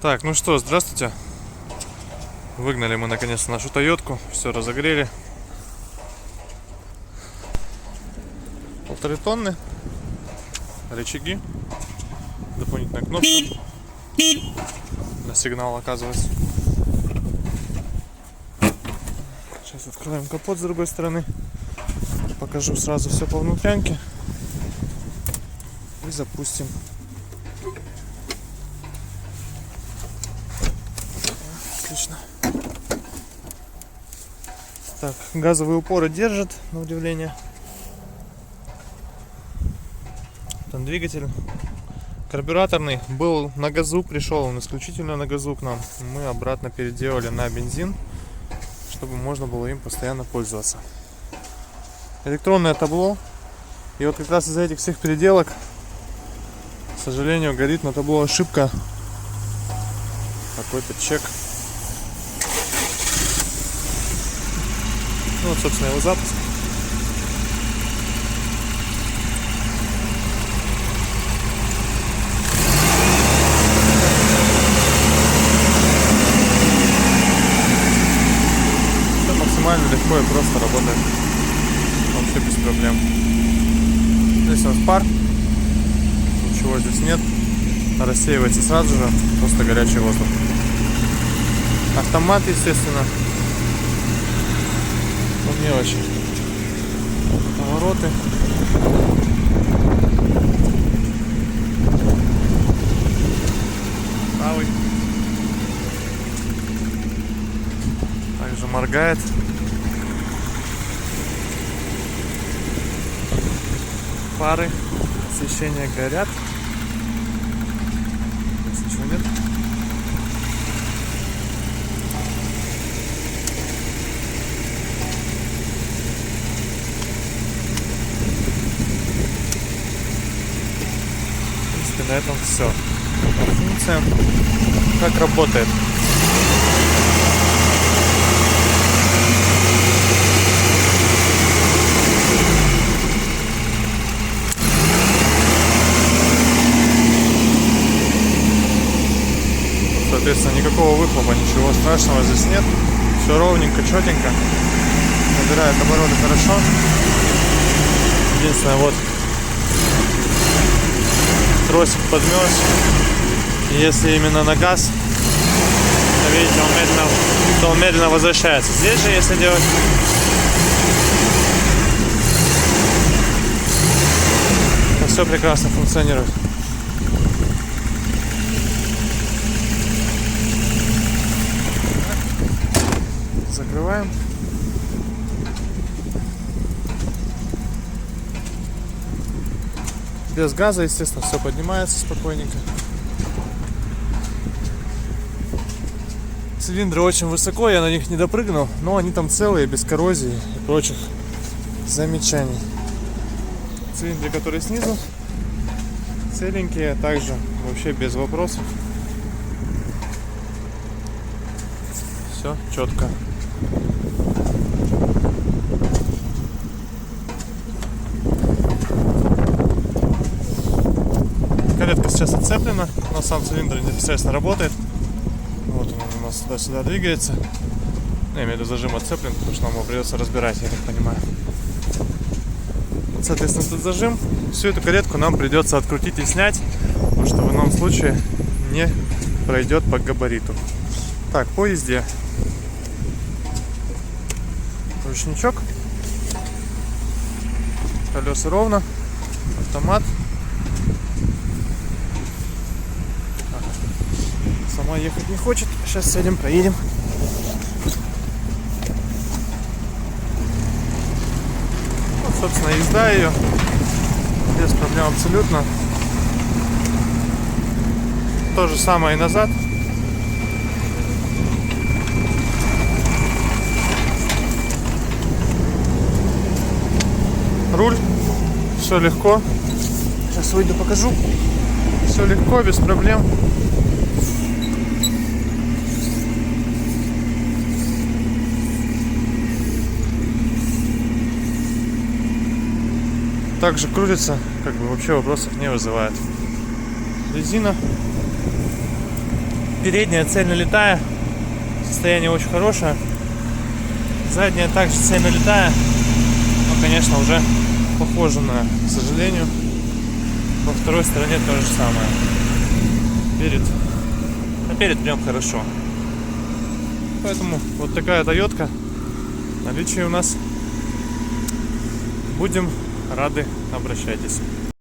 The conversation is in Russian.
Так, ну что, здравствуйте. Выгнали мы наконец-то нашу Тойотку. Все разогрели. 1,5 тонны. Рычаги. Дополнительная кнопка. На сигнал, оказывается. Сейчас откроем капот с другой стороны. Покажу сразу все по внутрянке. И запустим. Отлично. Так, газовые упоры держат, на удивление. Там двигатель карбюраторный был на газу, пришел он исключительно на газу к нам. Мы обратно переделали на бензин, чтобы можно было им постоянно пользоваться. Электронное табло. И вот как раз из-за этих всех переделок, к сожалению, горит на табло ошибка. Какой-то чек. Ну вот, собственно, его запуск. Все максимально легко и просто работает. Вообще без проблем. Здесь у нас пар. Ничего здесь нет. Рассеивается сразу же. Просто горячий воздух. Автомат, естественно. Мелочи. Повороты. Правый. Также моргает. Фары. Освещения горят. Здесь ничего нет. На этом все. Функция как работает. Соответственно, никакого выхлопа, ничего страшного здесь нет. Все ровненько, четенько. Набирает обороты хорошо. Единственное, вот тросик подмерз. Если именно на газ, то видите, он медленно возвращается. Здесь же, если делать, то все прекрасно функционирует. Закрываем. Без газа, естественно, все поднимается спокойненько. Цилиндры очень высоко, я на них не допрыгнул, но они там целые, без коррозии и прочих замечаний. Цилиндры, которые снизу, целенькие, также вообще без вопросов. Все четко. Калетка сейчас отцеплена, но сам цилиндр непосредственно работает. Вот он у нас туда-сюда двигается. Я имею в виду, зажим отцеплен, потому что нам его придется разбирать, я так понимаю. Вот, соответственно, тут зажим. Всю эту калетку нам придется открутить и снять, потому что в ином случае не пройдет по габариту. Так, по езде. Ручничок. Колеса ровно. Автомат. Сама ехать не хочет. Сейчас сядем, проедем. Вот, собственно, езда ее. Без проблем абсолютно. То же самое и назад. Руль. Все легко. Сейчас выйду, покажу. Все легко, без проблем. также крутится, как бы вообще вопросов не вызывает. Резина Передняя цельно летая, состояние очень хорошее. Задняя также цельно летая, но, конечно, уже похоженная, к сожалению. Во второй стороне то же самое. Перед прям хорошо. Поэтому вот такая Тойотка в наличии у нас. Будем рады, обращайтесь.